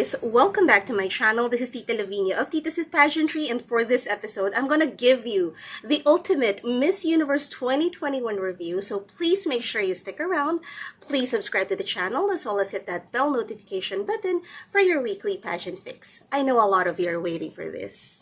guys, welcome back to my channel. This is Tita Lavinia of Tita's Pageantry, and for this episode, I'm gonna give you the ultimate Miss Universe 2021 review, so please make sure you stick around. Please subscribe to the channel as well as hit that bell notification button for your weekly pageant fix. I know a lot of you are waiting for this.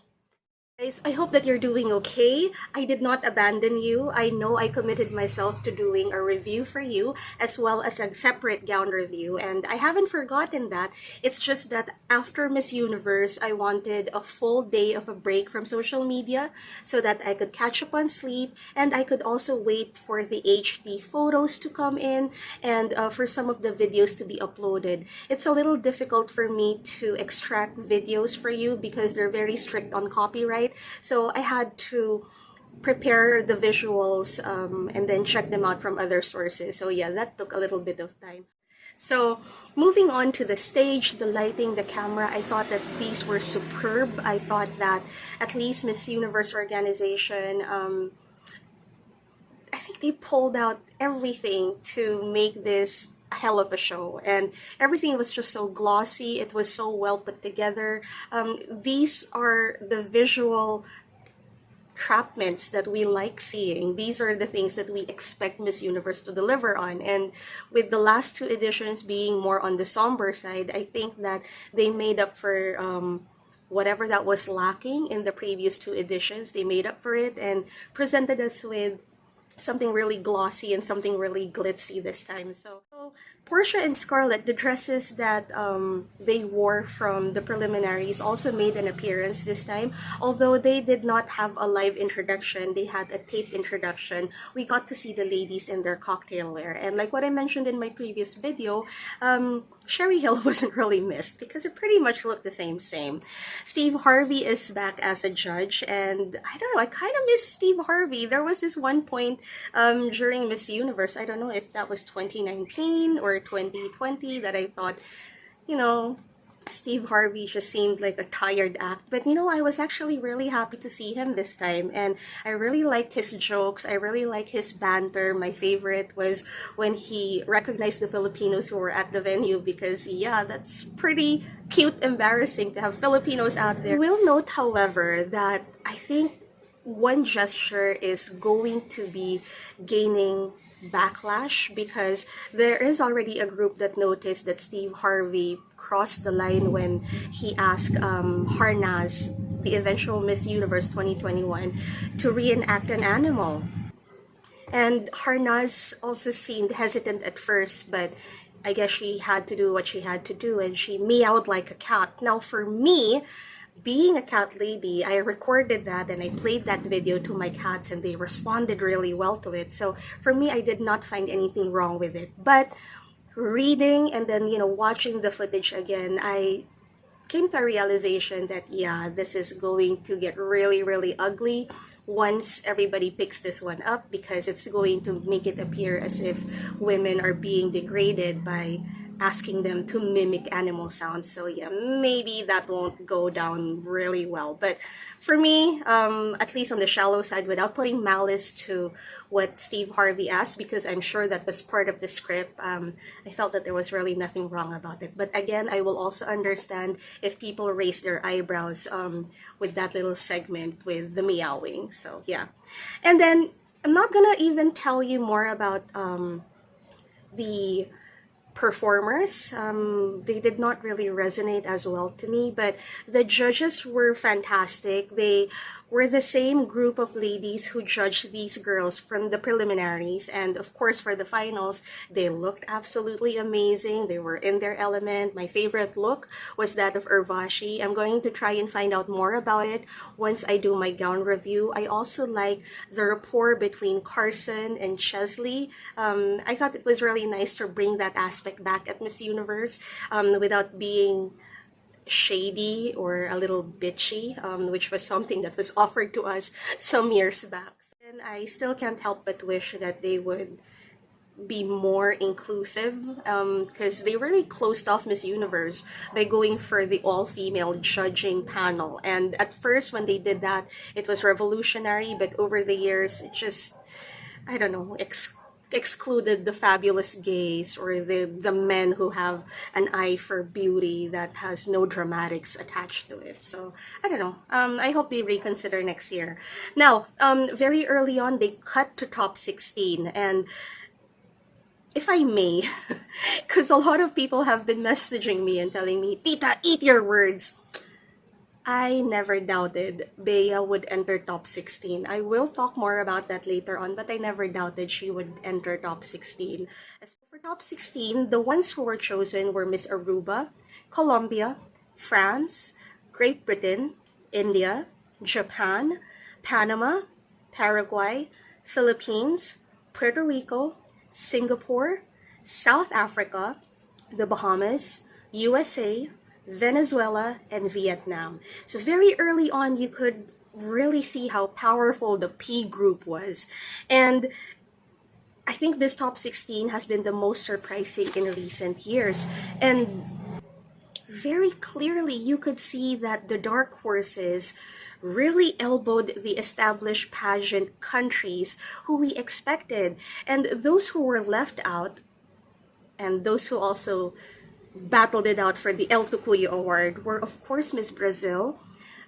Guys, I hope that you're doing okay. I did not abandon you. I know I committed myself to doing a review for you as well as a separate gown review, and I haven't forgotten that. It's just that after Miss Universe, I wanted a full day of a break from social media so that I could catch up on sleep, and I could also wait for the HD photos to come in and for some of the videos to be uploaded. It's a little difficult for me to extract videos for you because they're very strict on copyright. So I had to prepare the visuals and then check them out from other sources. So yeah, that took a little bit of time. So moving on to the stage, the lighting, the camera, I thought that these were superb. I thought that at least Miss Universe organization, I think they pulled out everything to make this a hell of a show, and everything was just so glossy. It was so well put together. These are the visual trapments that we like seeing. These are the things that we expect Miss Universe to deliver on, and with the last two editions being more on the somber side, I think that they made up for whatever that was lacking in the previous two editions. They made up for it and presented us with something really glossy and something really glitzy this time. So Portia and Scarlett, the dresses that they wore from the preliminaries, also made an appearance this time. Although they did not have a live introduction, they had a taped introduction. We got to see the ladies in their cocktail wear, and like what I mentioned in my previous video, Sherry Hill wasn't really missed because it pretty much looked the same. Steve Harvey is back as a judge, and I don't know, I kind of miss Steve Harvey. There was this one point during Miss Universe, I don't know if that was 2019 or 2020, that I thought, you know, Steve Harvey just seemed like a tired act. But you know, I was actually really happy to see him this time, and I really liked his jokes. I really like his banter. My favorite was when he recognized the Filipinos who were at the venue, because yeah, that's pretty cute, embarrassing to have Filipinos out there. We'll note, however, that I think one gesture is going to be gaining backlash, because there is already a group that noticed that Steve Harvey crossed the line when he asked Harnaz, the eventual Miss Universe 2021, to reenact an animal. And Harnaz also seemed hesitant at first, but I guess she had to do what she had to do, and she meowed like a cat. Now for me, being a cat lady, I recorded that and I played that video to my cats, and they responded really well to it. So for me, I did not find anything wrong with it. But reading and then, you know, watching the footage again, I came to a realization that yeah, this is going to get really ugly once everybody picks this one up, because it's going to make it appear as if women are being degraded by asking them to mimic animal sounds. So yeah, maybe that won't go down really well. But for me, at least on the shallow side, without putting malice to what Steve Harvey asked, because I'm sure that was part of the script, I felt that there was really nothing wrong about it. But again, I will also understand if people raise their eyebrows with that little segment with the meowing. So yeah. And then I'm not gonna even tell you more about the performers. They did not really resonate as well to me, but the judges were fantastic. They were the same group of ladies who judged these girls from the preliminaries, and of course for the finals, they looked absolutely amazing. They were in their element. My favorite look was that of Urvashi. I'm going to try and find out more about it once I do my gown review. I also like the rapport between Carson and Chesley. I thought it was really nice to bring that aspect back at Miss Universe without being shady or a little bitchy, which was something that was offered to us some years back. And I still can't help but wish that they would be more inclusive, because they really closed off Miss Universe by going for the all-female judging panel. And at first when they did that, it was revolutionary, but over the years it just, I don't know, excluded the fabulous gays or the men who have an eye for beauty that has no dramatics attached to it. So I don't know. I hope they reconsider next year. Now, very early on, they cut to top 16, and if I may, because a lot of people have been messaging me and telling me, Tita, eat your words. I never doubted Bea would enter top 16. I will talk more about that later on, but I never doubted she would enter top 16. As for top 16, the ones who were chosen were Miss Aruba, Colombia, France, Great Britain, India, Japan, Panama, Paraguay, Philippines, Puerto Rico, Singapore, South Africa, the Bahamas, USA, Venezuela, and Vietnam. So very early on, you could really see how powerful the P group was. And I think this top 16 has been the most surprising in recent years. And very clearly, you could see that the dark horses really elbowed the established pageant countries who we expected. And those who were left out, and those who also battled it out for the El Tucuyo Award were, of course, Miss Brazil.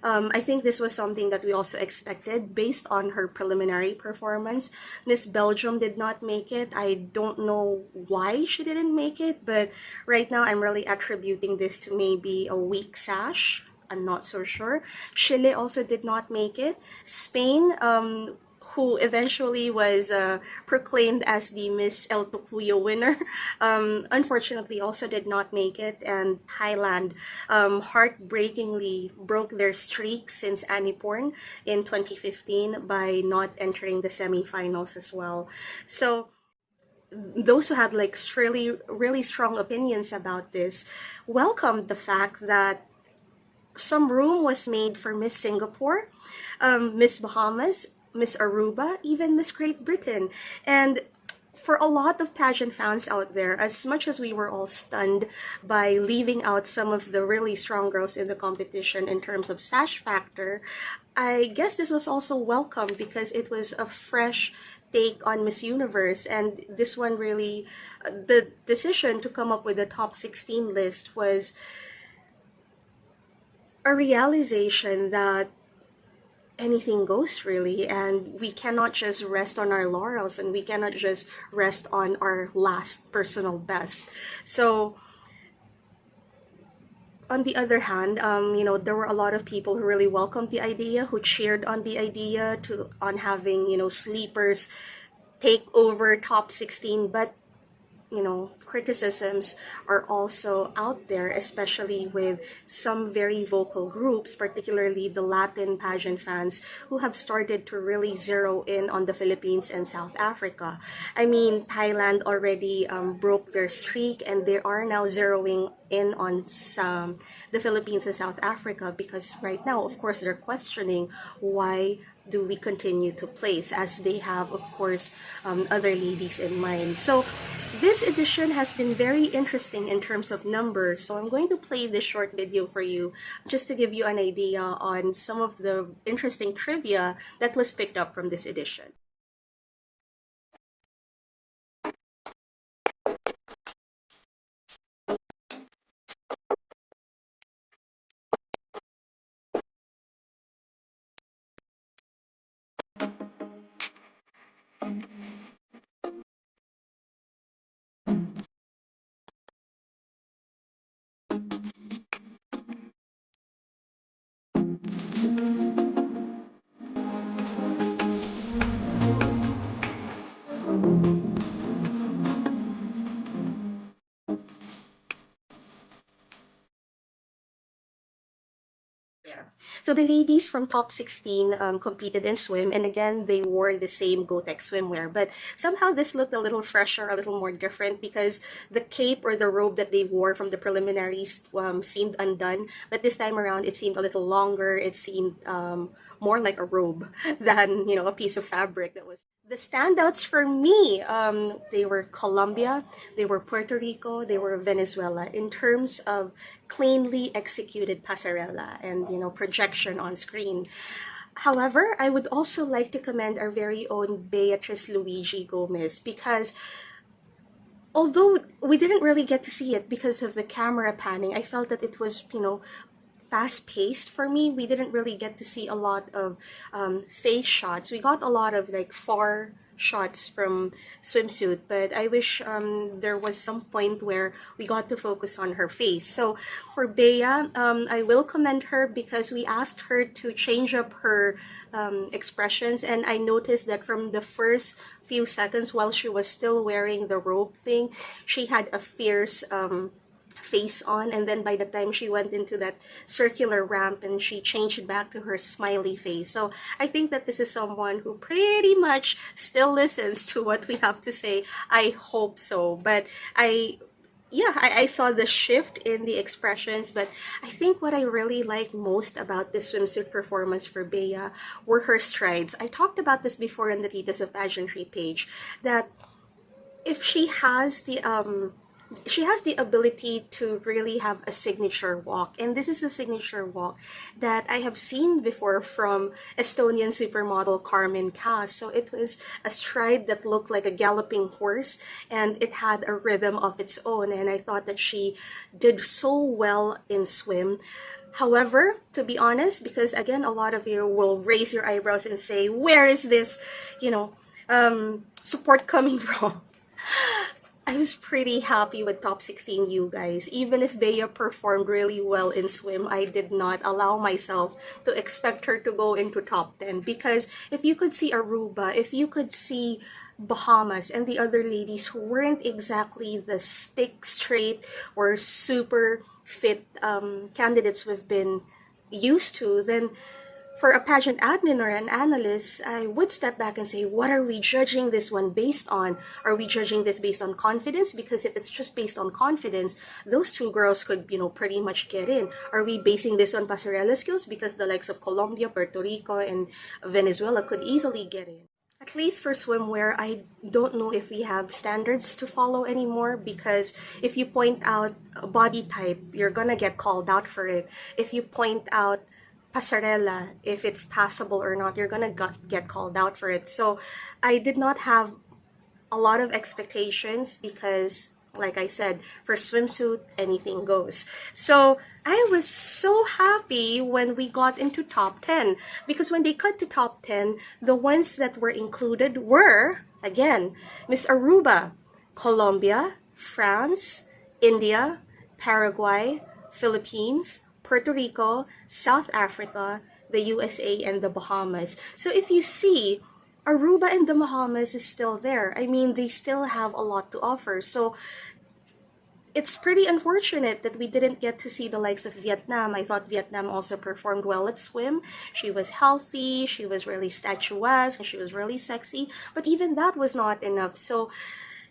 I think this was something that we also expected based on her preliminary performance. Miss Belgium did not make it. I don't know why she didn't make it, but right now I'm really attributing this to maybe a weak sash. I'm not so sure. Chile also did not make it. Spain, who eventually was proclaimed as the Miss El Tucuyo winner, unfortunately also did not make it. And Thailand heartbreakingly broke their streak since Aniporn in 2015 by not entering the semifinals as well. So those who had like really strong opinions about this welcomed the fact that some room was made for Miss Singapore, Miss Bahamas, Miss Aruba, even Miss Great Britain. And for a lot of pageant fans out there, as much as we were all stunned by leaving out some of the really strong girls in the competition in terms of sash factor, I guess this was also welcome because it was a fresh take on Miss Universe. And this one really, the decision to come up with the top 16 list was a realization that anything goes really, and we cannot just rest on our laurels, and we cannot just rest on our last personal best. So on the other hand, there were a lot of people who really welcomed the idea, who cheered on the idea on having, sleepers take over top 16, but criticisms are also out there, especially with some very vocal groups, particularly the Latin pageant fans, who have started to really zero in on the Philippines and South Africa. I mean, Thailand already broke their streak, and they are now zeroing in on the Philippines and South Africa, because right now, of course, they're questioning why do we continue to place, as they have, of course, other ladies in mind. So this edition has been very interesting in terms of numbers. So I'm going to play this short video for you just to give you an idea on some of the interesting trivia that was picked up from this edition. Yeah. So the ladies from top 16 competed in swim, and again, they wore the same Gotex swimwear, but somehow this looked a little fresher, a little more different, because the cape or the robe that they wore from the preliminaries seemed undone, but this time around, it seemed a little longer. It seemed more like a robe than, a piece of fabric that was. The standouts for me, they were Colombia, they were Puerto Rico, they were Venezuela in terms of cleanly executed passerella and projection on screen. However, I would also like to commend our very own Beatrice Luigi Gomez, because although we didn't really get to see it because of the camera panning, I felt that it was, fast-paced for me. We didn't really get to see a lot of face shots. We got a lot of like far shots from Swimsuit, but I wish there was some point where we got to focus on her face. So for Bea, I will commend her because we asked her to change up her expressions, and I noticed that from the first few seconds while she was still wearing the robe thing, she had a fierce face on, and then by the time she went into that circular ramp and she changed back to her smiley face. So I think that this is someone who pretty much still listens to what we have to say. I hope so. But I saw the shift in the expressions, but I think what I really liked most about this swimsuit performance for Bea were her strides. I talked about this before in the Titas of Pageantry page, that if she has the ability to really have a signature walk, and this is a signature walk that I have seen before from Estonian supermodel Carmen Cass. So it was a stride that looked like a galloping horse, and it had a rhythm of its own, and I thought that she did so well in swim. However, to be honest, because again, a lot of you will raise your eyebrows and say, where is this, support coming from? I was pretty happy with top 16, you guys. Even if Bea performed really well in swim, I did not allow myself to expect her to go into top 10. Because if you could see Aruba, if you could see Bahamas and the other ladies who weren't exactly the stick straight or super fit candidates we've been used to, then for a pageant admin or an analyst, I would step back and say, what are we judging this one based on? Are we judging this based on confidence? Because if it's just based on confidence, those two girls could, pretty much get in. Are we basing this on passerella skills? Because the likes of Colombia, Puerto Rico, and Venezuela could easily get in. At least for swimwear, I don't know if we have standards to follow anymore, because if you point out a body type, you're gonna get called out for it. If you point out passerella, if it's passable or not, you're gonna get called out for it. So I did not have a lot of expectations because, like I said, for swimsuit, anything goes. So I was so happy when we got into top 10, because when they cut to top 10, the ones that were included were, again, Miss Aruba, Colombia, France, India, Paraguay, Philippines, Puerto Rico, South Africa, the USA, and the Bahamas. So if you see, Aruba and the Bahamas is still there. I mean, they still have a lot to offer. So it's pretty unfortunate that we didn't get to see the likes of Vietnam. I thought Vietnam also performed well at swim. She was healthy, she was really statuesque, and she was really sexy. But even that was not enough. So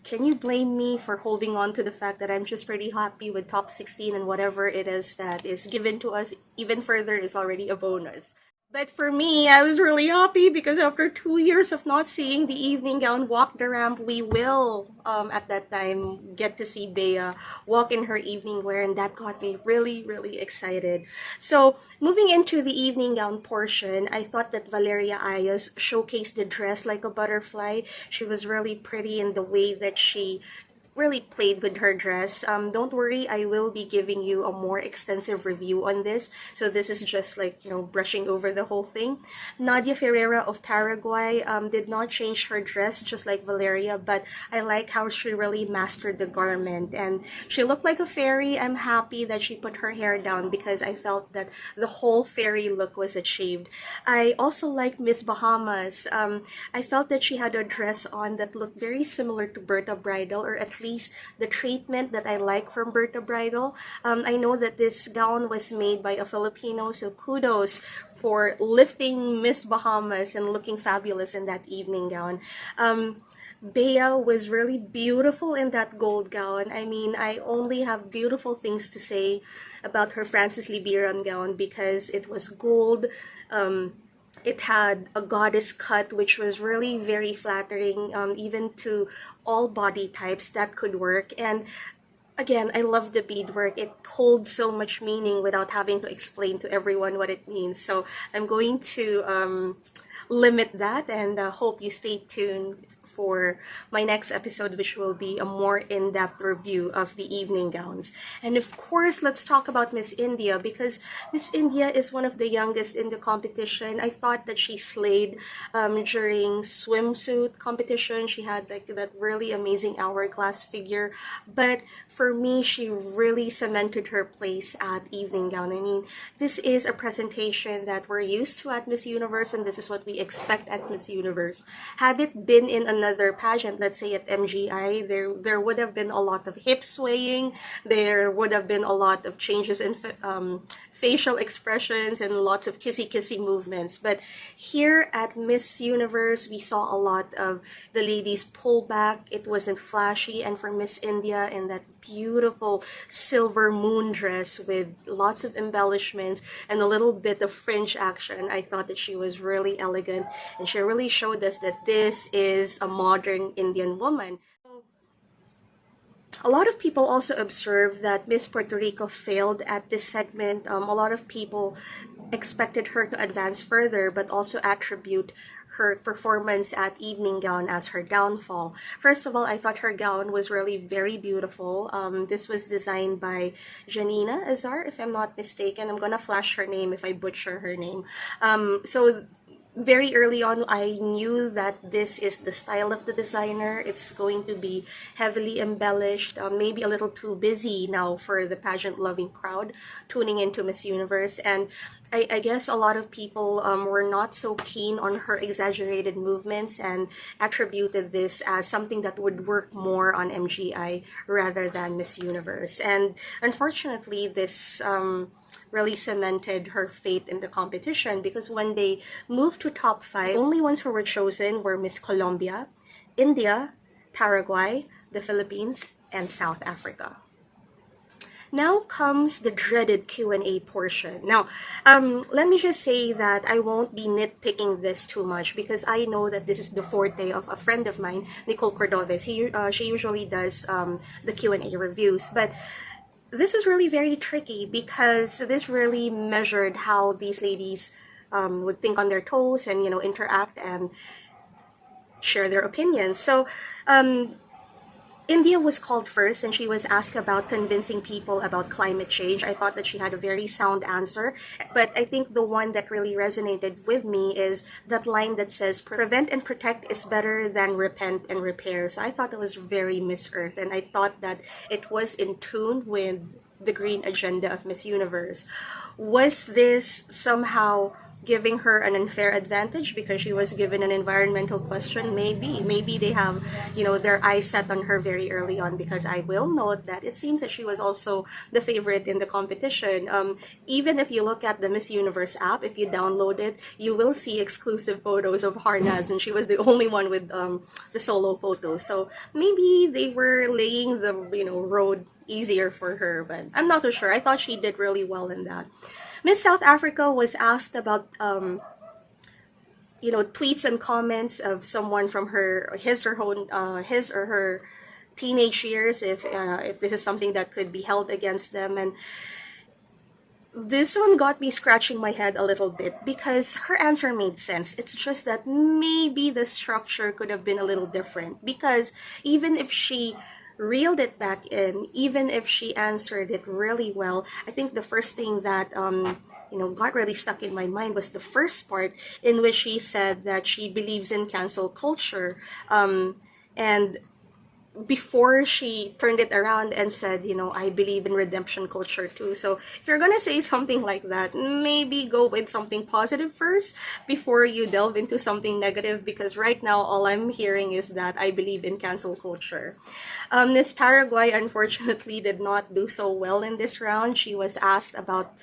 can you blame me for holding on to the fact that I'm just pretty happy with top 16, and whatever it is that is given to us even further is already a bonus? But for me, I was really happy because after 2 years of not seeing the evening gown walk the ramp, we will, at that time, get to see Bea walk in her evening wear, and that got me really, really excited. So, moving into the evening gown portion, I thought that Lavinia'S showcased the dress like a butterfly. She was really pretty in the way that she really played with her dress. Don't worry, I will be giving you a more extensive review on this. So this is just like, brushing over the whole thing. Nadia Ferreira of Paraguay did not change her dress just like Valeria, but I like how she really mastered the garment and she looked like a fairy. I'm happy that she put her hair down because I felt that the whole fairy look was achieved. I also like Miss Bahamas. I felt that she had a dress on that looked very similar to Berta Bridal, or at least the treatment that I like from Berta Bridal. I know that this gown was made by a Filipino, so kudos for lifting Miss Bahamas and looking fabulous in that evening gown. Bea was really beautiful in that gold gown. I mean, I only have beautiful things to say about her Francis Libiran gown because it was gold. It had a goddess cut, which was really very flattering, even to all body types that could work. And Again, I love the beadwork. It holds so much meaning without having to explain to everyone what it means. So I'm going to limit that, and hope you stay tuned for my next episode, which will be a more in-depth review of the evening gowns. And of course, let's talk about Miss India, because Miss India is one of the youngest in the competition. I thought that she slayed during swimsuit competition. She had like that really amazing hourglass figure, but for me, she really cemented her place at evening gown. I mean, this is a presentation that we're used to at Miss Universe, and this is what we expect at Miss Universe. Had it been in another pageant, let's say at MGI, there would have been a lot of hip swaying, there would have been a lot of changes in facial expressions and lots of kissy movements. But here at Miss Universe, we saw a lot of the ladies pull back. It wasn't flashy. And for Miss India, in that beautiful silver moon dress with lots of embellishments and a little bit of fringe action, I thought that she was really elegant, and she really showed us that this is a modern Indian woman. A lot of people also observed that Miss Puerto Rico failed at this segment. A lot of people expected her to advance further, but also attribute her performance at evening gown as her downfall. First of all, I thought her gown was really very beautiful. This was designed by Janina Azar, if I'm not mistaken. I'm gonna flash her name if I butcher her name. So very early on, I knew that this is the style of the designer. It's going to be heavily embellished, maybe a little too busy now for the pageant-loving crowd tuning into Miss Universe. And I guess a lot of people were not so keen on her exaggerated movements and attributed this as something that would work more on MGI rather than Miss Universe. And unfortunately, this really cemented her fate in the competition, because when they moved to top 5, the only ones who were chosen were Miss Colombia, India, Paraguay, the Philippines, and South Africa. Now comes the dreaded Q&A portion. Now, let me just say that I won't be nitpicking this too much, because I know that this is the forte of a friend of mine, Nicole Cordoves. She usually does the Q&A reviews, but this was really very tricky, because this really measured how these ladies would think on their toes and, you know, interact and share their opinions. So India was called first, and she was asked about convincing people about climate change. I thought that she had a very sound answer, but I think the one that really resonated with me is that line that says, "Prevent and protect is better than repent and repair." So I thought that was very Miss Earth, and I thought that it was in tune with the green agenda of Miss Universe. Was this somehow giving her an unfair advantage because she was given an environmental question? Maybe they have, you know, their eyes set on her very early on, because I will note that it seems that she was also the favorite in the competition. Even if you look at the Miss Universe app, if you download it, you will see exclusive photos of Harnaz, and she was the only one with the solo photo. So maybe they were laying the, you know, road easier for her, but I'm not so sure. I thought she did really well in that. Miss South Africa was asked about, you know, tweets and comments of someone from his or her teenage years, if this is something that could be held against them. And this one got me scratching my head a little bit, because her answer made sense. It's just that maybe the structure could have been a little different, because even if she reeled it back in, even if she answered it really well, I think the first thing that you know, got really stuck in my mind was the first part, in which she said that she believes in cancel culture, and before she turned it around and said, you know, I believe in redemption culture too. So if you're gonna say something like that, maybe go with something positive first before you delve into something negative, because right now all I'm hearing is that I believe in cancel culture. Miss Paraguay unfortunately did not do so well in this round. She was asked about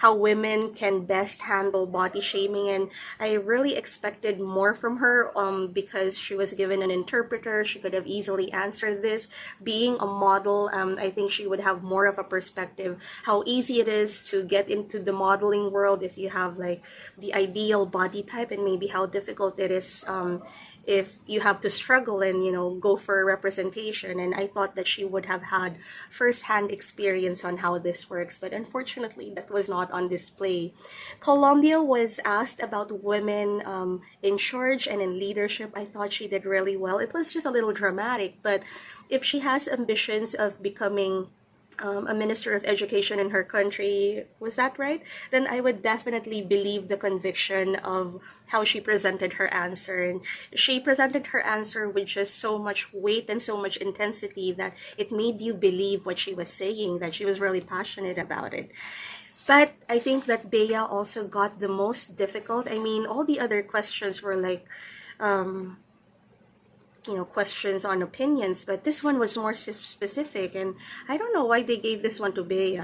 how women can best handle body shaming, and I really expected more from her because she was given an interpreter. She could have easily answered this. Being a model, I think she would have more of a perspective how easy it is to get into the modeling world if you have like the ideal body type, and maybe how difficult it is if you have to struggle and, you know, go for representation. And I thought that she would have had first-hand experience on how this works, but unfortunately that was not on display. Colombia was asked about women in charge and in leadership. I thought she did really well. It was just a little dramatic, but if she has ambitions of becoming a minister of education in her country, was that right? Then I would definitely believe the conviction of how she presented her answer. And she presented her answer with just so much weight and so much intensity that it made you believe what she was saying, that she was really passionate about it. But I think that Bea also got the most difficult. I mean, all the other questions were like, you know, questions on opinions, but this one was more specific, and I don't know why they gave this one to Bea.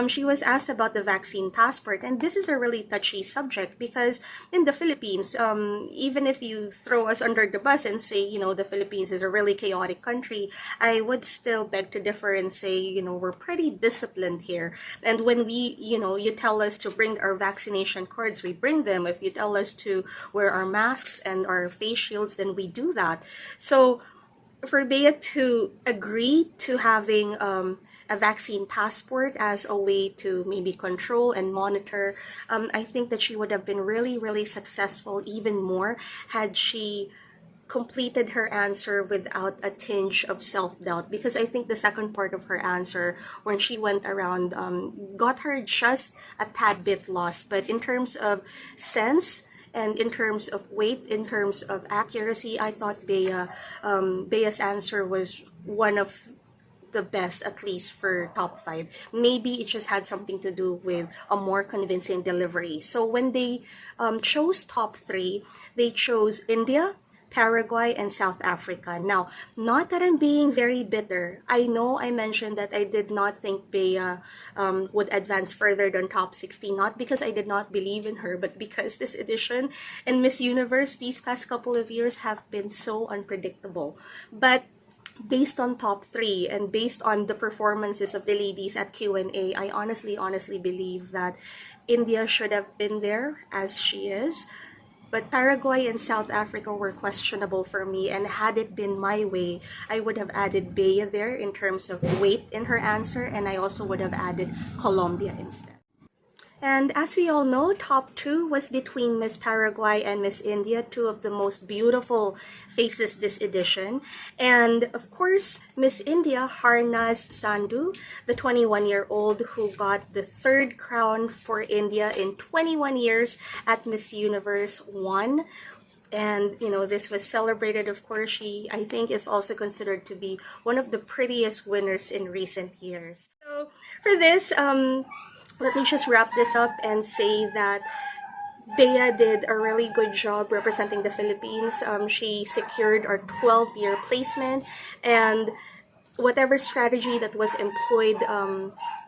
She was asked about the vaccine passport, and this is a really touchy subject because in the Philippines, even if you throw us under the bus and say, you know, the Philippines is a really chaotic country, I would still beg to differ and say, you know, we're pretty disciplined here. And when we, you know, you tell us to bring our vaccination cards, we bring them. If you tell us to wear our masks and our face shields, then we do that. So for Bea to agree to having a vaccine passport as a way to maybe control and monitor, I think that she would have been really, really successful even more had she completed her answer without a tinge of self-doubt, because I think the second part of her answer, when she went around, got her just a tad bit lost. But in terms of sense, and in terms of weight, in terms of accuracy, I thought Bea's answer was one of the best, at least for top 5. Maybe it just had something to do with a more convincing delivery. So when they chose top 3, they chose India, Paraguay, and South Africa. Now, not that I'm being very bitter. I know I mentioned that I did not think Bea would advance further than top 60, not because I did not believe in her, but because this edition and Miss Universe these past couple of years have been so unpredictable. But based on top 3 and based on the performances of the ladies at Q&A, I honestly believe that India should have been there, as she is. But Paraguay and South Africa were questionable for me, and had it been my way, I would have added Bea there in terms of weight in her answer, and I also would have added Colombia instead. And as we all know, top 2 was between Miss Paraguay and Miss India, 2 of the most beautiful faces this edition. And of course, Miss India, Harnaz Sandhu, the 21-year-old who got the 3rd crown for India in 21 years at Miss Universe, won. And, you know, this was celebrated. Of course, she, I think, is also considered to be one of the prettiest winners in recent years. So for this, let me just wrap this up and say that Bea did a really good job representing the Philippines. She secured our 12-year placement, and whatever strategy that was employed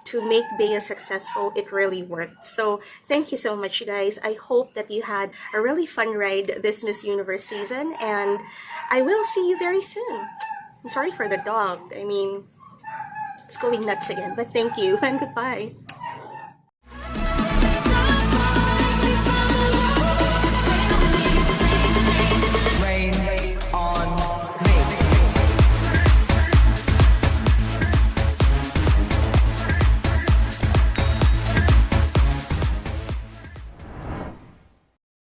to make Bea successful, it really worked. So thank you so much, guys. I hope that you had a really fun ride this Miss Universe season, and I will see you very soon. I'm sorry for the dog. I mean, it's going nuts again, but thank you and goodbye.